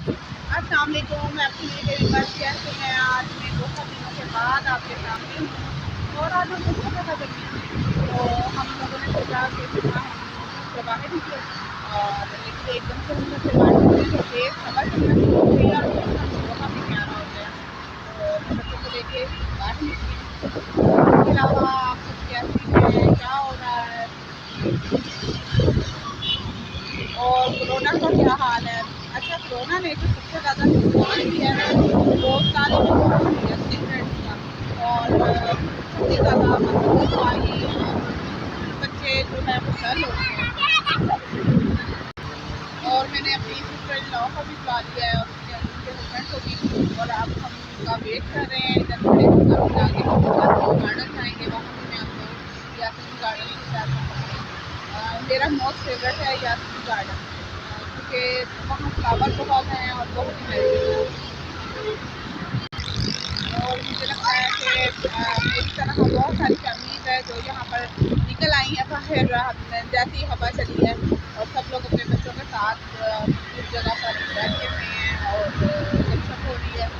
अस्सलाम वालेकुम, मैं अपनी मेरी बस कैसे हैं। आज मैं बहुत दिनों के बाद आपके सामने हूँ और आज हम बहुत ज़्यादा गर्मी थी, तो हम लोगों ने सोचा कि जहाँ हम से बाहर निकले और लेकिन एकदम से हम घर से बाहर निकले तो तेज़ हवा चलना शुरू हो गई और मौसम बहुत ही प्यारा हो गया। तो मैं बच्चों को लेके बाहर निकली। इसके अलावा आप सब कैसे हैं, क्या हो रहा है और कोरोना का क्या हाल है। अच्छा, कोरोना ने जो सबसे ज़्यादा नुकसान किया है वो तालिब इल्मों को किया, स्टूडेंट्स का। और सबसे ज़्यादा मतलब बीमारी बच्चे जो है वो डल हो गए हैं। और मैंने अपनी सिस्टर इन लॉ को भी बुला लिया है और उनके हस्बैंड को भी, और अब हम उनका वेट कर रहे हैं। इधर खड़े होकर फिर आगे हम गार्डन जाएंगे, वहाँ भी मैं आपको यासीन गार्डन की सैर कराऊंगी। मेरा मोस्ट फेवरेट है यासीन गार्डन, क्योंकि वहाँ फ्लावर बहुत हैं और बहुत ही महंगे हैं। और मुझे लगता है कि मेरी तरह बहुत सारी फैमिलीज है जो यहाँ पर निकल आई हैं बाहर जैसी हवा चली है, और सब लोग अपने बच्चों के साथ उस जगह पर बैठे हुए हैं और गपशप हो रही है।